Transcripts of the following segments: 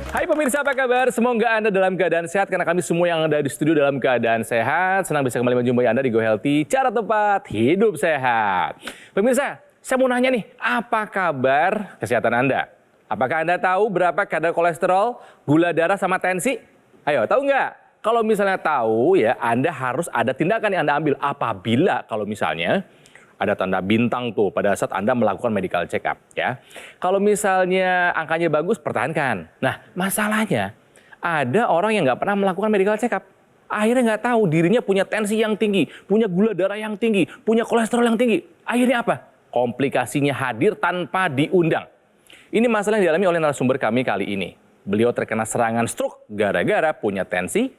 Hai pemirsa, apa kabar? Semoga Anda dalam keadaan sehat karena kami semua yang ada di studio dalam keadaan sehat. Senang bisa kembali menjumpai Anda di Go Healthy, cara tepat hidup sehat. Pemirsa, saya mau nanya nih, apa kabar kesehatan Anda? Apakah Anda tahu berapa kadar kolesterol, gula darah, sama tensi? Ayo, tahu nggak? Kalau misalnya tahu ya, Anda harus ada tindakan yang Anda ambil apabila kalau misalnya ada tanda bintang tuh pada saat Anda melakukan medical check up ya. Kalau misalnya angkanya bagus, pertahankan. Nah, masalahnya ada orang yang nggak pernah melakukan medical check up. Akhirnya nggak tahu dirinya punya tensi yang tinggi, punya gula darah yang tinggi, punya kolesterol yang tinggi. Akhirnya apa? Komplikasinya hadir tanpa diundang. Ini masalah yang dialami oleh narasumber kami kali ini. Beliau terkena serangan stroke gara-gara punya tensi,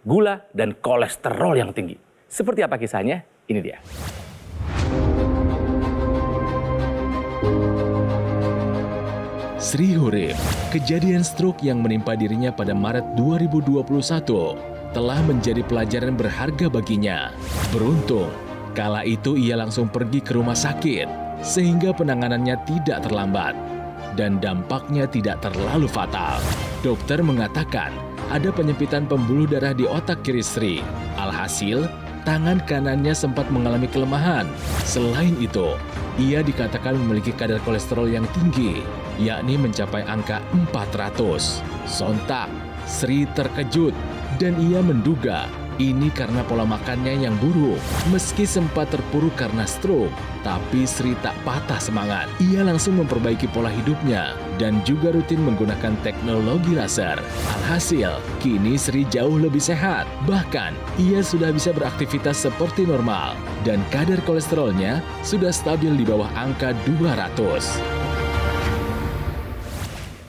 gula, dan kolesterol yang tinggi. Seperti apa kisahnya? Ini dia. Sri Hurip, kejadian stroke yang menimpa dirinya pada Maret 2021 telah menjadi pelajaran berharga baginya. Beruntung, kala itu ia langsung pergi ke rumah sakit sehingga penanganannya tidak terlambat dan dampaknya tidak terlalu fatal. Dokter mengatakan ada penyempitan pembuluh darah di otak kiri Sri. Alhasil, tangan kanannya sempat mengalami kelemahan. Selain itu, ia dikatakan memiliki kadar kolesterol yang tinggi, yakni mencapai angka 400. Sontak, Sri terkejut dan ia menduga ini karena pola makannya yang buruk. Meski sempat terpuruk karena stroke, tapi Sri tak patah semangat. Ia langsung memperbaiki pola hidupnya dan juga rutin menggunakan teknologi laser. Alhasil, kini Sri jauh lebih sehat. Bahkan, ia sudah bisa beraktivitas seperti normal dan kadar kolesterolnya sudah stabil di bawah angka 200.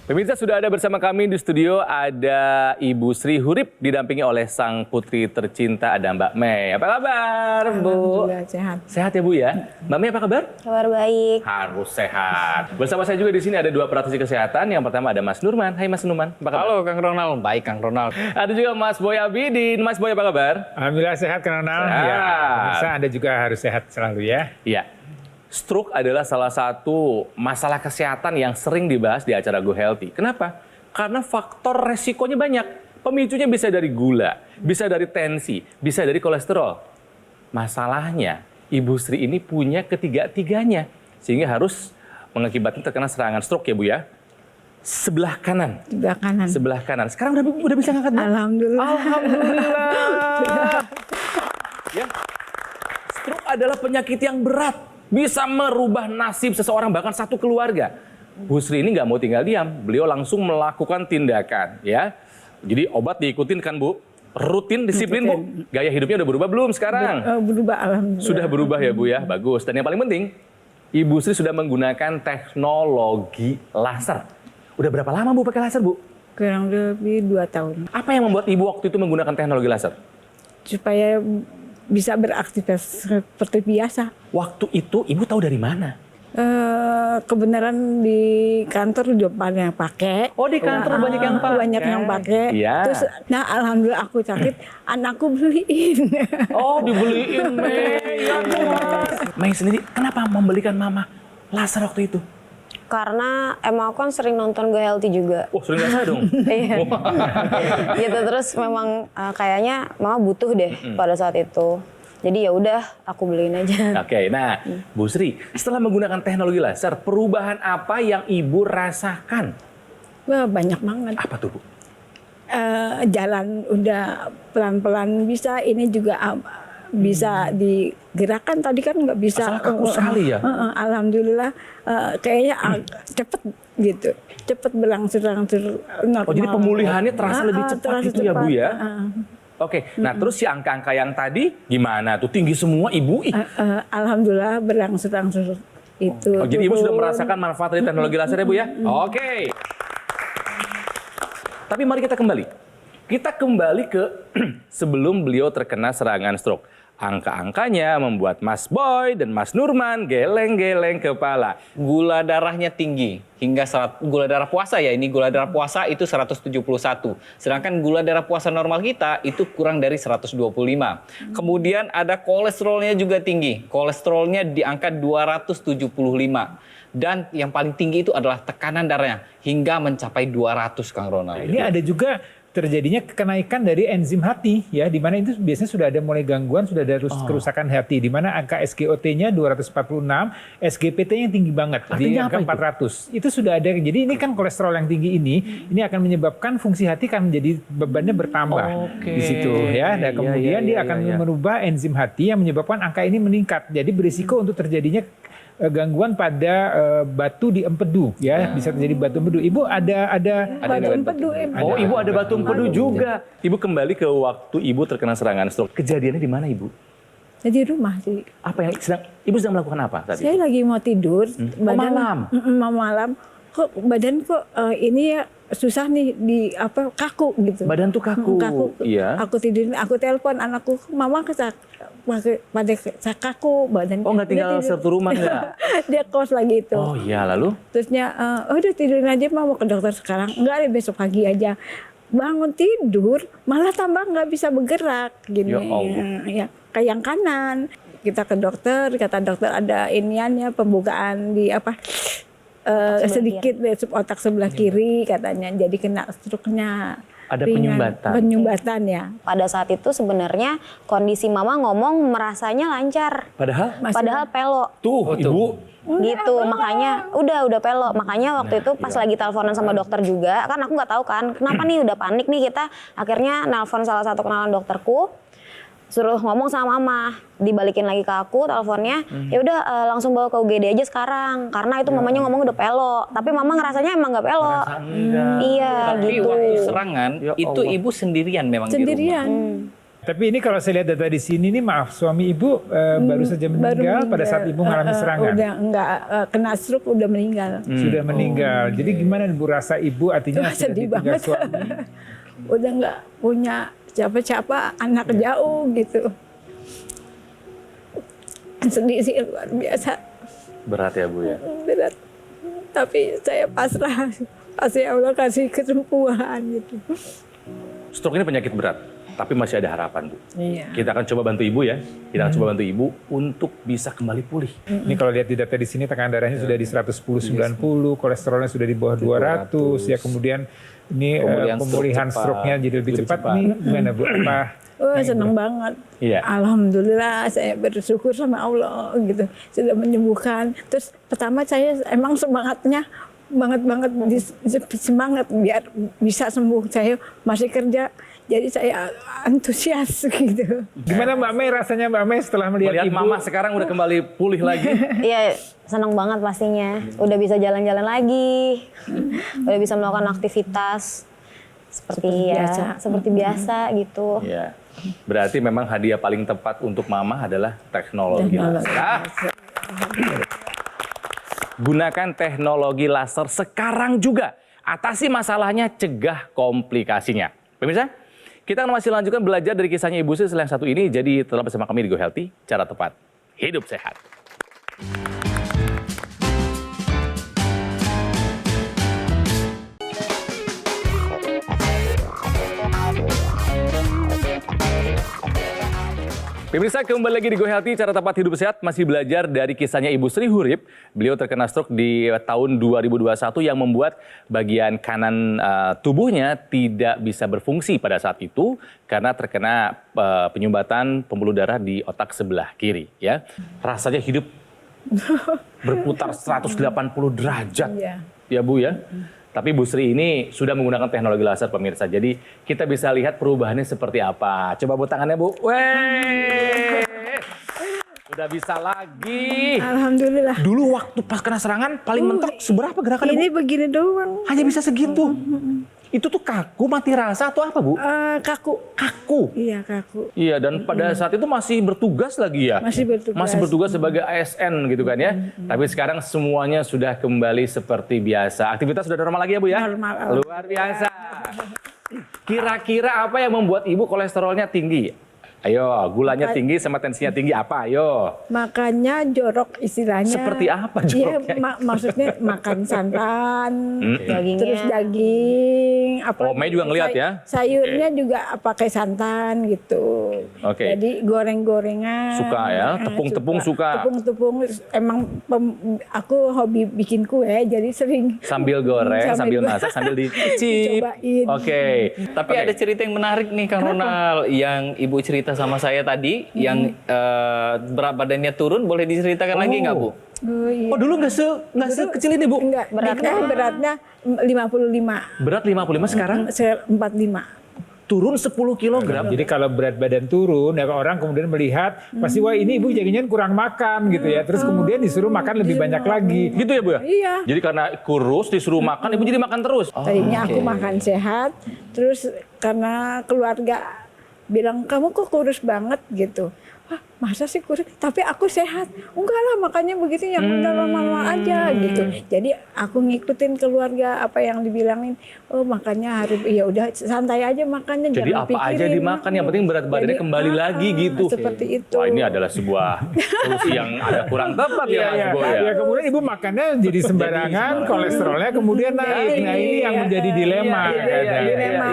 Pemirsa, sudah ada bersama kami di studio, ada Ibu Sri Hurip didampingi oleh sang putri tercinta, ada Mbak Mei. Apa kabar, Bu? Alhamdulillah sehat. Sehat ya, Bu ya? Mbak Mei apa kabar? Kabar baik. Harus sehat. Bersama saya juga di sini ada dua praktisi kesehatan. Yang pertama ada Mas Nurman. Hai Mas Nurman, apa kabar? Halo Kang Ronald, baik Kang Ronald. Ada juga Mas Boy Abidin. Mas Boy apa kabar? Alhamdulillah sehat Kang Ronald. Sehat. Ya, pemirsa Anda juga harus sehat selalu ya. Iya. Stroke adalah salah satu masalah kesehatan yang sering dibahas di acara Go Healthy. Kenapa? Karena faktor resikonya banyak. Pemicunya bisa dari gula, bisa dari tensi, bisa dari kolesterol. Masalahnya, Ibu Sri ini punya ketiga-tiganya. Sehingga harus mengakibatkan terkena serangan stroke ya, Bu ya. Sebelah kanan. Sebelah kanan. Sebelah kanan. Sekarang udah bisa ngangkat, Bu? Alhamdulillah. Alhamdulillah. Ya. Stroke adalah penyakit yang berat. Bisa merubah nasib seseorang, bahkan satu keluarga. Bu Sri ini nggak mau tinggal diam. Beliau langsung melakukan tindakan. Ya. Jadi obat diikutin kan, Bu? Rutin, disiplin, Bu? Gaya hidupnya udah berubah belum sekarang? Berubah, alhamdulillah. Sudah berubah ya, Bu ya? Bagus. Dan yang paling penting, Ibu Sri sudah menggunakan teknologi laser. Udah berapa lama, Bu, pakai laser, Bu? Kurang lebih 2 tahun. Apa yang membuat Ibu waktu itu menggunakan teknologi laser? Supaya bisa beraktivitas seperti biasa. Waktu itu Ibu tahu dari mana? Kebenaran di kantor udah banyak yang pakai. Oh, di kantor banyak yang pakai. Banyak yang pakai. Iya. Terus, nah alhamdulillah aku sakit, anakku beliin. Oh, dibeliin, Mei. Ya, Mei sendiri, kenapa membelikan Mama laser waktu itu? Karena emang aku kan sering nonton Go Healthy juga. Oh, sering nggak dong? Iya. Gitu, terus memang kayaknya Mama butuh deh pada saat itu. Jadi ya udah aku beliin aja. Oke, nah Bu Sri, setelah menggunakan teknologi laser, perubahan apa yang Ibu rasakan? Wah, banyak banget. Apa tuh, Bu? Jalan udah pelan-pelan bisa, ini juga bisa digerakkan, tadi kan nggak bisa. Masalah kaku sekali ya? Alhamdulillah kayaknya cepet gitu, cepet berangsur-angsur normal. Oh, jadi pemulihannya terasa lebih cepat gitu ya, Bu ya? Oke, nah terus si angka-angka yang tadi gimana tuh? Tinggi semua, Ibu? Alhamdulillah berangsur-angsur itu. Oh, jadi Ibu sudah merasakan manfaat dari teknologi laser ya, Bu ya? Oke. Tapi mari kita kembali. Kita kembali ke sebelum beliau terkena serangan stroke. Angka-angkanya membuat Mas Boy dan Mas Nurman geleng-geleng kepala. Gula darahnya tinggi hingga gula darah puasa ya, ini gula darah puasa itu 171. Sedangkan gula darah puasa normal kita itu kurang dari 125. Kemudian ada kolesterolnya juga tinggi. Kolesterolnya di angka 275. Dan yang paling tinggi itu adalah tekanan darahnya hingga mencapai 200, Kang Ronald. Ini ada juga terjadinya kenaikan dari enzim hati ya, di mana itu biasanya sudah ada mulai gangguan, sudah ada kerusakan hati, di mana angka SGOT-nya 246, SGPT-nya tinggi banget di Artinya angka 400. Itu sudah ada. Jadi ini kan kolesterol yang tinggi ini akan menyebabkan fungsi hati kan menjadi bebannya bertambah di situ ya. Dan kemudian dia akan merubah enzim hati yang menyebabkan angka ini meningkat. Jadi berisiko untuk terjadinya gangguan pada batu di empedu ya, bisa terjadi batu empedu. Ibu ada Batu empedu. Oh, Ibu ada batu empedu juga. Ibu kembali ke waktu Ibu terkena serangan stroke. Kejadiannya di mana, Ibu? Di rumah sih. Apa yang Ibu sedang melakukan apa tadi? Saya lagi mau tidur. Malam? Mau malam. Kok badan ini ya susah nih kaku gitu. Badan tuh kaku. Iya. Aku tidur, aku telepon anakku, mama pada kaku badan. Oh, nggak tinggal satu rumah nggak? Dia kos lagi itu. Oh iya, lalu? Terusnya, udah tidurin aja mau ke dokter sekarang. Enggak deh, besok pagi aja. Bangun tidur, malah tambah nggak bisa bergerak gini. Ya Allah. Ya, kayak yang kanan. Kita ke dokter, kata dokter ada iniannya pembukaan di sedikit deh otak sebelah kiri katanya, jadi kena stroke-nya. Ada ringan. penyumbatan. Penyumbatan ya. Pada saat itu sebenarnya kondisi mama ngomong merasanya lancar. Padahal? Padahal pelo. Tuh, Ibu. Gitu, makanya udah pelo. Makanya waktu itu pas lagi teleponan sama dokter juga, kan aku nggak tahu kan kenapa nih, udah panik nih kita. Akhirnya nelpon salah satu kenalan dokterku, suruh ngomong sama mama, dibalikin lagi ke aku teleponnya. Ya udah langsung bawa ke UGD aja sekarang, karena itu mamanya ngomong udah pelo, tapi mama ngerasanya emang nggak pelo. Iya Tapi gitu. waktu serangan itu Allah. Ibu sendirian memang di Sendirian. rumah. Tapi ini kalau saya lihat data di sini nih, maaf, suami ibu baru saja meninggal pada saat ibu mengalami serangan. Udah enggak kena stroke, udah meninggal. Sudah meninggal. Jadi gimana ibu rasa ibu, artinya sudah Sedih ditinggal banget. suami? Udah enggak punya siapa-siapa, anak jauh gitu. Sedih sih luar biasa. Berat ya, Bu ya? Berat. Tapi saya pasrah. Pasti Allah kasih kesembuhan gitu. Stroke ini penyakit berat, tapi masih ada harapan, Bu. Iya. Kita akan coba bantu Ibu ya. Kita akan coba bantu Ibu untuk bisa kembali pulih. Ini kalau lihat di data di sini tekanan darahnya sudah di 110-90, kolesterolnya sudah di bawah 200, ya kemudian ini pemulihan stroke-nya jadi lebih cepat. Nih gimana Bu? Oh, senang banget. Iya. Alhamdulillah, saya bersyukur sama Allah gitu, sudah menyembuhkan. Terus pertama saya emang semangatnya banget semangat biar bisa sembuh. Saya masih kerja, jadi saya antusias gitu. Gimana Mbak Mei rasanya, Mbak Mei setelah melihat Melihat ibu? Mama sekarang udah kembali pulih lagi. Iya, senang banget pastinya. Udah bisa jalan-jalan lagi, udah bisa melakukan aktivitas seperti biasa gitu. Iya. Berarti memang hadiah paling tepat untuk Mama adalah teknologi laser. Gunakan teknologi laser sekarang juga. Atasi masalahnya, cegah komplikasinya. Pemirsa, kita akan masih lanjutkan belajar dari kisahnya Ibu Sri yang satu ini. Jadi tetap bersama kami di Go Healthy, cara tepat hidup sehat. Pemirsa, kembali lagi di Go Healthy, cara tepat hidup sehat, masih belajar dari kisahnya Ibu Sri Hurip. Beliau terkena stroke di tahun 2021 yang membuat bagian kanan tubuhnya tidak bisa berfungsi pada saat itu karena terkena penyumbatan pembuluh darah di otak sebelah kiri. Ya, rasanya hidup berputar 180 derajat, ya Bu ya. Tapi Bu Sri ini sudah menggunakan teknologi laser, pemirsa. Jadi kita bisa lihat perubahannya seperti apa. Coba Bu tangannya, Bu. Weh! Udah bisa lagi. Alhamdulillah. Dulu waktu pas kena serangan paling mentok seberapa gerakannya, Bu? Ini begini doang. Hanya bisa segitu. Itu tuh kaku, mati rasa atau apa, Bu? Kaku. Kaku. Iya, kaku. Iya, dan pada saat itu masih bertugas lagi ya? Masih bertugas sebagai ASN gitu kan ya? Tapi sekarang semuanya sudah kembali seperti biasa. Aktivitas sudah normal lagi ya, Bu ya? Normal. Luar biasa. Kira-kira apa yang membuat ibu kolesterolnya tinggi? Ayo, gulanya tinggi sama tensinya tinggi apa? Ayo. Makanya jorok istilahnya. Seperti apa Iya, joroknya? maksudnya makan santan, Dagingnya. terus daging. Oh, Mei juga ngeliat ya? Sayurnya juga pakai santan gitu. Oke. Jadi goreng-gorengan. Suka ya? Tepung-tepung suka? Tepung-tepung. Emang aku hobi bikin kue, jadi sering. Sambil goreng, sambil masak, sambil dicicip. Dicobain. Oke. Tapi ada cerita yang menarik nih Kang Ronald yang Ibu cerita sama saya tadi yang berat badannya turun, boleh diceritakan lagi nggak Bu? Oh, iya. Oh, dulu nggak sekecil ini, Bu? Enggak, beratnya 55. Berat 55 sekarang 45. turun 10 kilogram. Jadi kalau berat badan turun, ya orang kemudian melihat pasti wah ini ibu jangan kurang makan gitu ya. Terus kemudian disuruh makan lebih banyak lagi. Gitu ya, Bu ya? Iya. Jadi karena kurus disuruh makan, ibu jadi makan terus. Tadinya aku makan sehat, terus karena keluarga bilang kamu kok kurus banget gitu. Wah, masa sih kurus? Tapi aku sehat. Enggak lah, makanya begitu yang lama-lama aja gitu. Jadi aku ngikutin keluarga apa yang dibilangin. Oh, makanya harus ya udah santai aja makannya. Jadi jangan apa aja pikirin. dimakan, yang penting berat badannya Jadi, kembali lagi gitu. Seperti itu. Wah, ini adalah sebuah solusi yang ada kurang tepat ya, Mas Boy ya. Ya, kemudian ibu makannya jadi sembarangan, kolesterolnya kemudian naik. Nah ini yang menjadi dilema. Dilema.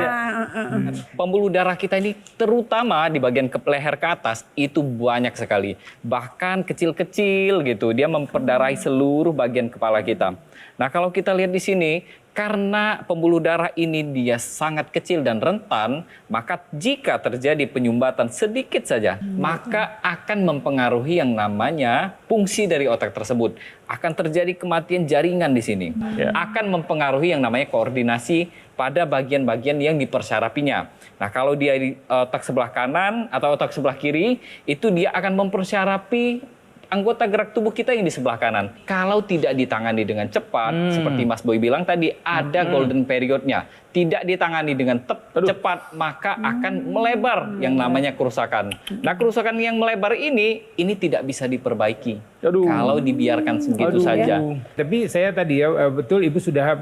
Pembuluh darah kita ini terutama di bagian leher ke atas itu banyak sekali. Bahkan kecil-kecil gitu, dia memperdarahi seluruh bagian kepala kita. Nah kalau kita lihat di sini, karena pembuluh darah ini dia sangat kecil dan rentan, maka jika terjadi penyumbatan sedikit saja, maka akan mempengaruhi yang namanya fungsi dari otak tersebut. Akan terjadi kematian jaringan di sini. Akan mempengaruhi yang namanya koordinasi pada bagian-bagian yang dipersyarapinya. Nah, kalau dia di otak sebelah kanan atau otak sebelah kiri, itu dia akan mempersyarapi anggota gerak tubuh kita yang di sebelah kanan. Kalau tidak ditangani dengan cepat, seperti Mas Boy bilang tadi, ada golden period-nya. Tidak ditangani dengan cepat, maka akan melebar yang namanya kerusakan. Nah, kerusakan yang melebar ini tidak bisa diperbaiki. Kalau dibiarkan segitu saja. Tapi saya tadi ya betul ibu sudah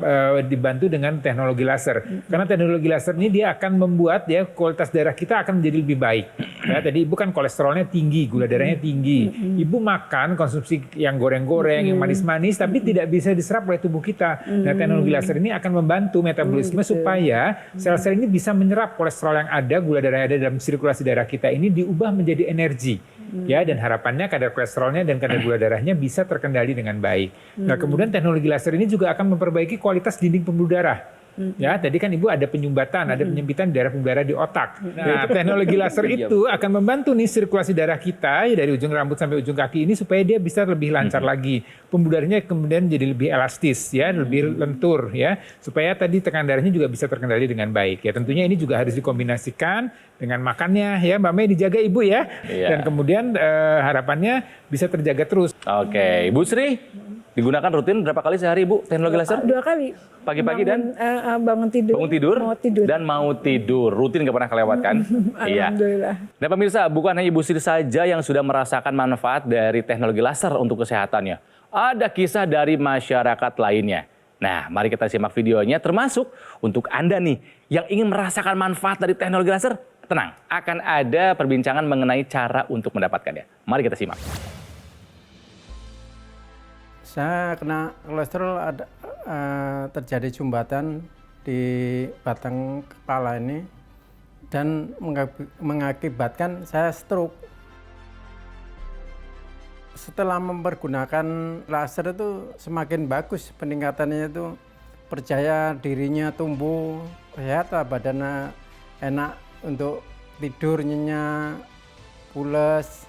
dibantu dengan teknologi laser. Karena teknologi laser ini dia akan membuat ya kualitas darah kita akan menjadi lebih baik. Ya, tadi ibu kan kolesterolnya tinggi, gula darahnya tinggi. Ibu makan konsumsi yang goreng-goreng, yang manis-manis, tapi tidak bisa diserap oleh tubuh kita. Nah, teknologi laser ini akan membantu metabolisme supaya sel-sel ini bisa menyerap kolesterol yang ada, gula darah yang ada dalam sirkulasi darah kita ini diubah menjadi energi. Ya, dan harapannya kadar kolesterolnya dan kadar gula darahnya bisa terkendali dengan baik. Nah, kemudian teknologi laser ini juga akan memperbaiki kualitas dinding pembuluh darah. Ya, tadi kan ibu ada penyumbatan, ada penyempitan darah pembuluh darah di otak. Nah, teknologi laser itu akan membantu nih sirkulasi darah kita ya, dari ujung rambut sampai ujung kaki ini supaya dia bisa lebih lancar lagi. Pembuluh darahnya kemudian jadi lebih elastis ya, lebih lentur ya, supaya tadi tekanan darahnya juga bisa terkendali dengan baik. Ya, tentunya ini juga harus dikombinasikan dengan makannya ya, Mbak Mei dijaga ibu ya. Dan kemudian harapannya bisa terjaga terus. Oke, Ibu Sri, digunakan rutin berapa kali sehari, Bu, teknologi laser? 2 kali. Pagi-pagi dan bangun tidur. bangun tidur, Mau tidur. dan mau tidur. Rutin gak pernah kelewatkan. Iya. Alhamdulillah. Nah pemirsa, bukan hanya Ibu Sri saja yang sudah merasakan manfaat dari teknologi laser untuk kesehatannya. Ada kisah dari masyarakat lainnya. Nah, mari kita simak videonya, termasuk untuk Anda nih yang ingin merasakan manfaat dari teknologi laser. Tenang, akan ada perbincangan mengenai cara untuk mendapatkannya. Mari kita simak. Saya kena kolesterol, ada terjadi sumbatan di batang kepala ini dan mengakibatkan saya stroke. Setelah mempergunakan laser itu semakin bagus peningkatannya, itu percaya dirinya tumbuh, sehat, badannya enak untuk tidur nyenyak, pules,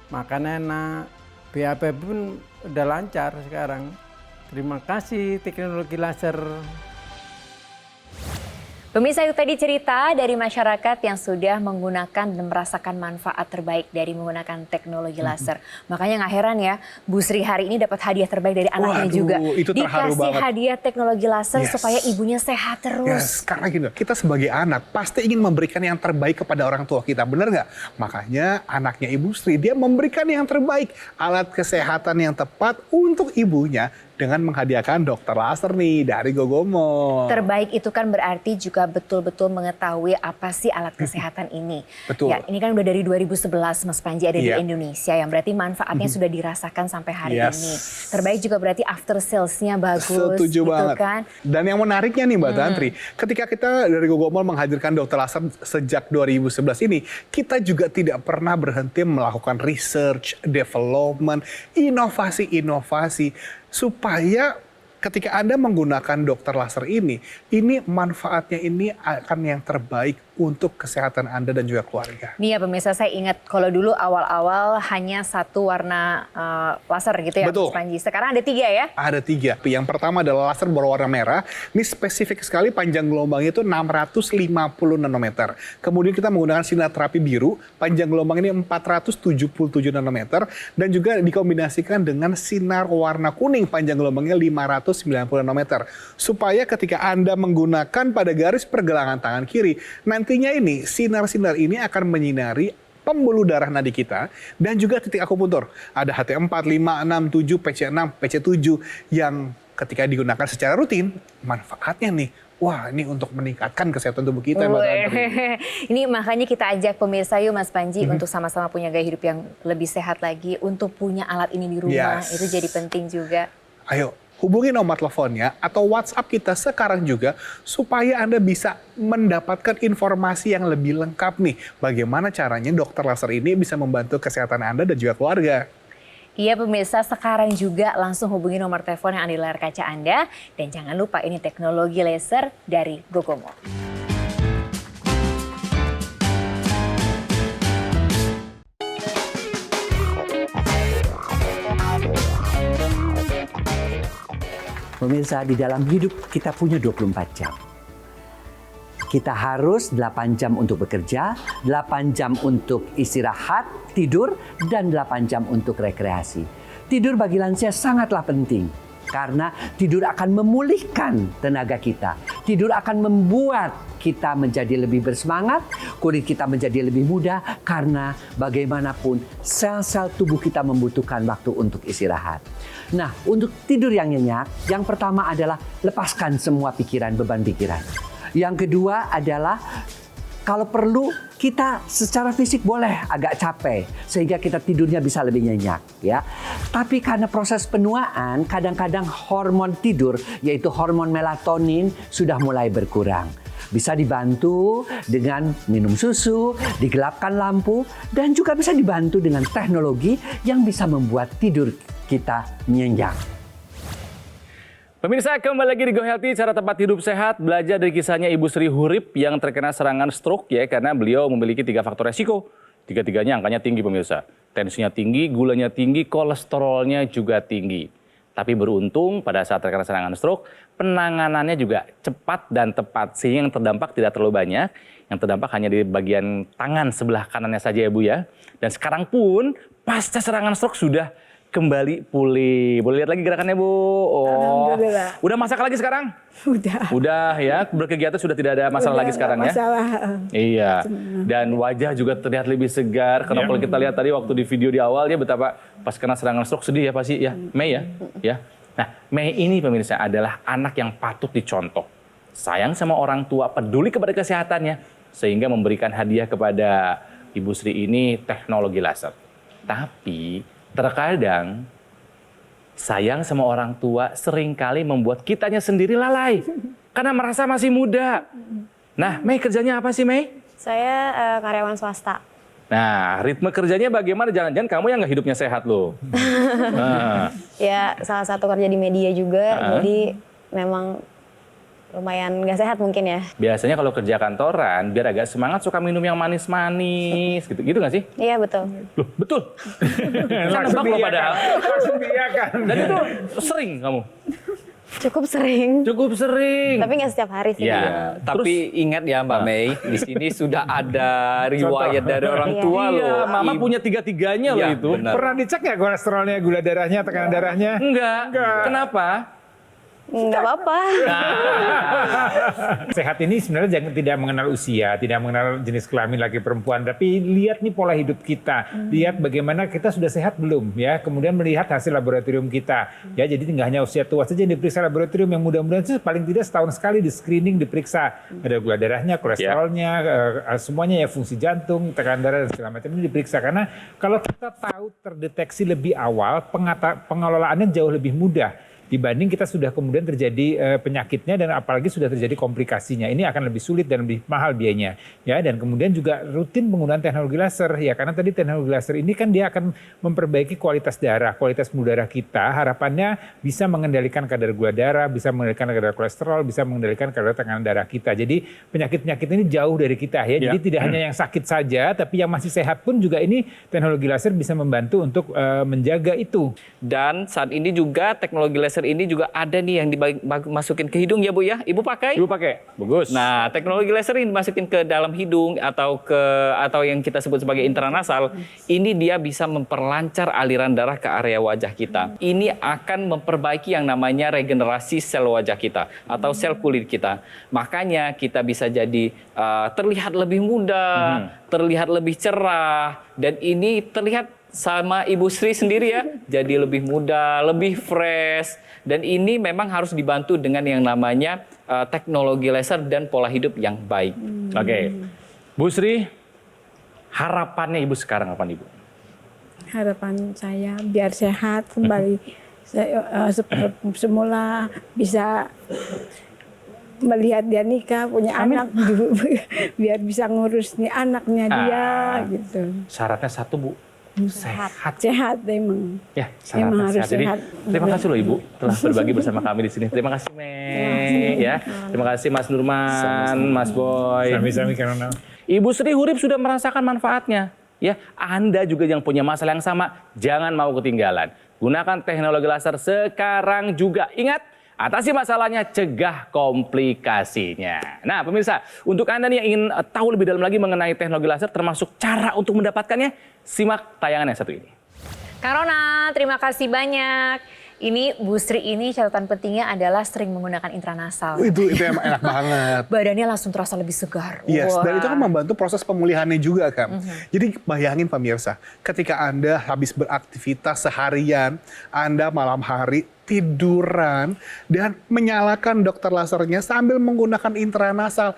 makan enak, BAB pun udah lancar sekarang. Terima kasih teknologi laser. Pemirsa, itu tadi cerita dari masyarakat yang sudah menggunakan dan merasakan manfaat terbaik dari menggunakan teknologi laser. Makanya nggak heran ya, Bu Sri hari ini dapat hadiah terbaik dari anaknya juga. Itu terharu dikasih banget. hadiah teknologi laser supaya ibunya sehat terus. Karena gini, kita sebagai anak pasti ingin memberikan yang terbaik kepada orang tua kita, benar nggak? Makanya anaknya Ibu Sri, dia memberikan yang terbaik, alat kesehatan yang tepat untuk ibunya dengan menghadiahkan dokter laser nih dari Gogomo. Terbaik itu kan berarti juga betul-betul mengetahui apa sih alat kesehatan ini. Betul. Ya, ini kan udah dari 2011 Mas Panji ada di Iya. Indonesia, yang berarti manfaatnya sudah dirasakan sampai hari Yes. ini. Terbaik juga berarti after sales-nya bagus. Setuju gitu banget. kan. Dan yang menariknya nih Mbak Tantri, ketika kita dari Gogomol menghadirkan dokter laser sejak 2011 ini, kita juga tidak pernah berhenti melakukan research, development, inovasi-inovasi supaya ketika Anda menggunakan dokter laser ini manfaatnya ini akan yang terbaik untuk kesehatan Anda dan juga keluarga. Nih ya pemirsa, saya ingat kalau dulu awal-awal hanya satu warna laser gitu ya Betul. Mas Panji. Sekarang ada 3 ya? Ada 3. Yang pertama adalah laser berwarna merah. Ini spesifik sekali, panjang gelombangnya itu 650 nanometer. Kemudian kita menggunakan sinar terapi biru, panjang gelombang ini 477 nanometer. Dan juga dikombinasikan dengan sinar warna kuning, panjang gelombangnya 590 nanometer. Supaya ketika Anda menggunakan pada garis pergelangan tangan kiri, nantinya ini sinar-sinar ini akan menyinari pembuluh darah nadi kita dan juga titik akupuntur. Ada HT4, 5, 6, 7, PC6, PC7 yang ketika digunakan secara rutin, manfaatnya nih, wah ini untuk meningkatkan kesehatan tubuh kita. Mbak Tantri. Ini makanya kita ajak pemirsa yuk Mas Panji untuk sama-sama punya gaya hidup yang lebih sehat lagi, untuk punya alat ini di rumah. Yes. Itu jadi penting juga. Ayo, hubungi nomor teleponnya atau WhatsApp kita sekarang juga supaya Anda bisa mendapatkan informasi yang lebih lengkap nih. Bagaimana caranya dokter laser ini bisa membantu kesehatan Anda dan juga keluarga. Iya pemirsa, sekarang juga langsung hubungi nomor telepon yang ada di layar kaca Anda. Dan jangan lupa ini teknologi laser dari Gogomo. Pemirsa, di dalam hidup kita punya 24 jam. Kita harus 8 jam untuk bekerja, 8 jam untuk istirahat, tidur, dan 8 jam untuk rekreasi. Tidur bagi lansia sangatlah penting, karena tidur akan memulihkan tenaga kita. Tidur akan membuat kita menjadi lebih bersemangat, kulit kita menjadi lebih muda, karena bagaimanapun sel-sel tubuh kita membutuhkan waktu untuk istirahat. Nah, untuk tidur yang nyenyak, yang pertama adalah lepaskan semua pikiran, beban pikiran. Yang kedua adalah kalau perlu kita secara fisik boleh agak capek sehingga kita tidurnya bisa lebih nyenyak ya. Tapi karena proses penuaan kadang-kadang hormon tidur yaitu hormon melatonin sudah mulai berkurang. Bisa dibantu dengan minum susu, digelapkan lampu, dan juga bisa dibantu dengan teknologi yang bisa membuat tidur kita nyenyak. Pemirsa, kembali lagi di Go Healthy, cara tempat hidup sehat. Belajar dari kisahnya Ibu Sri Hurip yang terkena serangan stroke ya, karena beliau memiliki 3 faktor resiko. 3-tiganya angkanya tinggi pemirsa. Tensinya tinggi, gulanya tinggi, kolesterolnya juga tinggi. Tapi beruntung pada saat terkena serangan stroke, penanganannya juga cepat dan tepat. Sehingga yang terdampak tidak terlalu banyak. Yang terdampak hanya di bagian tangan sebelah kanannya saja ya Bu ya. Dan sekarang pun pasca serangan stroke sudah kembali pulih. Boleh lihat lagi gerakannya Bu? Oh, Alhamdulillah. udah masak lagi sekarang? Udah. Udah ya, berkegiatan sudah tidak ada masalah lagi sekarang ya? Masalah. Iya, dan wajah juga terlihat lebih segar. Karena kalau kita lihat tadi waktu di video di awal ya betapa pas kena serangan stroke sedih ya pasti ya, Mei ya. Ya. Nah, Mei ini pemirsa adalah anak yang patut dicontoh. Sayang sama orang tua, peduli kepada kesehatannya, sehingga memberikan hadiah kepada Ibu Sri ini teknologi laser. Tapi terkadang sayang sama orang tua seringkali membuat kitanya sendiri lalai karena merasa masih muda. Nah, Mei kerjanya apa sih, Mei? Saya karyawan swasta. Nah, ritme kerjanya bagaimana? Jangan-jangan kamu yang nggak hidupnya sehat loh. Nah, Ya salah satu kerja di media juga, jadi memang lumayan nggak sehat mungkin ya. biasanya kalau kerja kantoran, biar agak semangat suka minum yang manis-manis, gitu nggak sih? Iya betul. Loh, betul. Saya nebak loh padahal. Langsung diiyakan. Dan itu sering kamu? Cukup sering. Cukup sering. Tapi nggak setiap hari sih. Ya, Tapi ingat ya Mbak Mei, di sini sudah ada riwayat dari orang tua loh. Iya, Mama Ibu- punya 3-tiganya loh Iya, itu. benar. Pernah dicek nggak kolesterolnya, gula darahnya, tekanan darahnya? Enggak. Kenapa? Nggak apa-apa. Sehat ini sebenarnya tidak mengenal usia, tidak mengenal jenis kelamin laki perempuan, tapi lihat nih pola hidup kita, lihat bagaimana kita sudah sehat belum, ya. Kemudian melihat hasil laboratorium kita, ya. Jadi tidak hanya usia tua saja yang diperiksa laboratorium, yang mudah-mudahan itu paling tidak setahun sekali di screening, diperiksa ada gula darahnya, kolesterolnya, semuanya ya, fungsi jantung, tekanan darah dan segala macam ini diperiksa. Karena kalau kita tahu terdeteksi lebih awal, pengelolaannya jauh lebih mudah dibanding kita sudah kemudian terjadi penyakitnya dan apalagi sudah terjadi komplikasinya. Ini akan lebih sulit dan lebih mahal biayanya, ya. Dan kemudian juga rutin penggunaan teknologi laser, ya, karena tadi teknologi laser ini kan dia akan memperbaiki kualitas darah, kualitas pembuluh darah kita. Harapannya bisa mengendalikan kadar gula darah, bisa mengendalikan kadar kolesterol, bisa mengendalikan kadar tekanan darah kita. Jadi penyakit-penyakit ini jauh dari kita, ya. Jadi tidak hanya yang sakit saja, tapi yang masih sehat pun juga ini teknologi laser bisa membantu untuk menjaga itu. Dan saat ini juga teknologi laser ini juga ada nih yang dimasukin ke hidung ya Bu ya. Ibu pakai? Ibu pakai. Bagus. Nah, teknologi laser ini dimasukin ke dalam hidung atau yang kita sebut sebagai intranasal. Ini dia bisa memperlancar aliran darah ke area wajah kita. Ini akan memperbaiki yang namanya regenerasi sel wajah kita atau sel kulit kita. Makanya kita bisa jadi terlihat lebih muda, terlihat lebih cerah, dan ini terlihat sama Ibu Sri sendiri ya, jadi lebih muda, lebih fresh, dan ini memang harus dibantu dengan yang namanya teknologi laser dan pola hidup yang baik. Oke. Bu Sri, harapannya Ibu sekarang apa nih Bu? Harapan saya biar sehat kembali seperti semula, bisa melihat dia nikah, punya anak, biar bisa ngurus nih anaknya dia gitu. Syaratnya satu Bu, Sehat emang. Ya, Emang syaratnya harus sehat. Jadi sehat. terima kasih loh Ibu telah berbagi bersama kami di sini. Terima kasih Mei, ya. Terima kasih Mas Nurman, Mas Boy. Sami-sami karena Ibu Sri Hurip sudah merasakan manfaatnya. Ya, Anda juga yang punya masalah yang sama, jangan mau ketinggalan. Gunakan teknologi laser sekarang juga. Ingat, atasi masalahnya, cegah komplikasinya. Nah, pemirsa, untuk Anda nih yang ingin tahu lebih dalam lagi mengenai teknologi laser, termasuk cara untuk mendapatkannya, simak tayangan yang satu ini. Kak Rona, terima kasih banyak. Ini Bu Sri ini catatan pentingnya adalah sering menggunakan intranasal. Itu emang enak banget. Badannya langsung terasa lebih segar. Yes, Wah. dan itu kan membantu proses pemulihannya juga kan. Jadi bayangin pemirsa, ketika Anda habis beraktivitas seharian, Anda malam hari tiduran dan menyalakan dokter lasernya sambil menggunakan intranasal.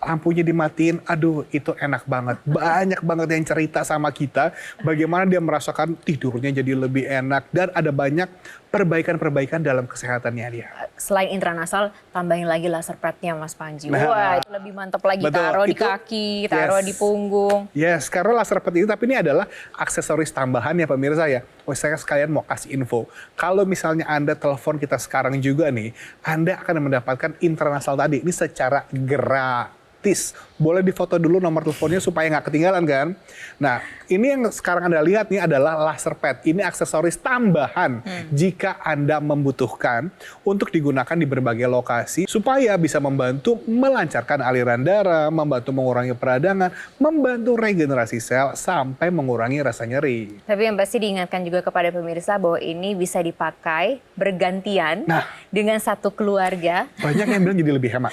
Lampunya dimatiin, aduh itu enak banget. Banyak banget yang cerita sama kita bagaimana dia merasakan tidurnya jadi lebih enak dan ada banyak perbaikan-perbaikan dalam kesehatannya dia. Selain intranasal, tambahin lagi laser pad-nya Mas Panji. Nah, Wah, itu lebih mantap lagi. betul, Taruh di itu- kaki, taruh yes. di punggung. Yes, karena laser pad itu, tapi ini adalah aksesoris tambahan ya pemirsa ya. Oh, saya sekalian mau kasih info. Kalau misalnya Anda telepon kita sekarang juga nih, Anda akan mendapatkan intranasal tadi. Ini secara gratis. Boleh difoto dulu nomor teleponnya supaya nggak ketinggalan kan. Nah, ini yang sekarang Anda lihat nih adalah laser pad. Ini aksesoris tambahan jika Anda membutuhkan untuk digunakan di berbagai lokasi supaya bisa membantu melancarkan aliran darah, membantu mengurangi peradangan, membantu regenerasi sel sampai mengurangi rasa nyeri. Tapi yang pasti diingatkan juga kepada pemirsa bahwa ini bisa dipakai bergantian dengan satu keluarga. Banyak yang bilang jadi lebih hemat.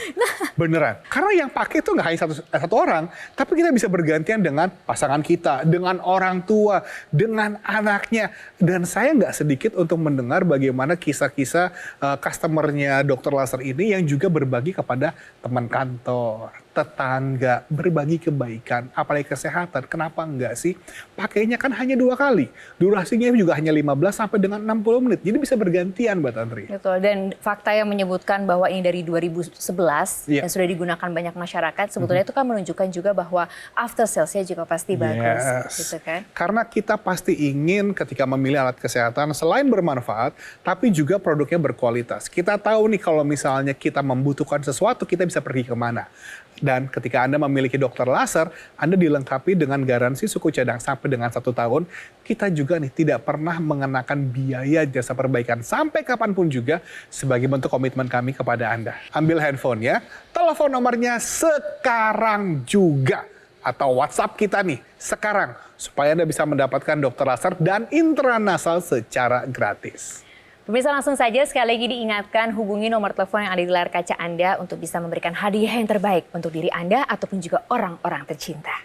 Beneran. Karena yang pakai itu nggak hanya satu orang, tapi kita bisa bergantian dengan pasangan kita, dengan orang tua, dengan anaknya. Dan saya nggak sedikit untuk mendengar bagaimana kisah-kisah customernya dokter laser ini yang juga berbagi kepada teman kantor, tetangga, berbagi kebaikan, apalagi kesehatan. Kenapa enggak sih? Pakainya kan hanya 2 kali. Durasinya juga hanya 15 sampai dengan 60 menit. Jadi bisa bergantian Mbak Tantri. Betul, dan fakta yang menyebutkan bahwa ini dari 2011 dan sudah digunakan banyak masyarakat, sebetulnya itu kan menunjukkan juga bahwa after sales-nya juga pasti bagus. Gitu kan? Karena kita pasti ingin ketika memilih alat kesehatan selain bermanfaat, tapi juga produknya berkualitas. Kita tahu nih kalau misalnya kita membutuhkan sesuatu, kita bisa pergi kemana. Dan ketika Anda memiliki dokter laser, Anda dilengkapi dengan garansi suku cadang sampai dengan 1 tahun. Kita juga nih tidak pernah mengenakan biaya jasa perbaikan sampai kapanpun juga sebagai bentuk komitmen kami kepada Anda. Ambil handphonenya, telepon nomornya sekarang juga. Atau WhatsApp kita nih sekarang. Supaya Anda bisa mendapatkan dokter laser dan intranasal secara gratis. Pemirsa, langsung saja sekali lagi diingatkan hubungi nomor telepon yang ada di layar kaca Anda untuk bisa memberikan hadiah yang terbaik untuk diri Anda ataupun juga orang-orang tercinta.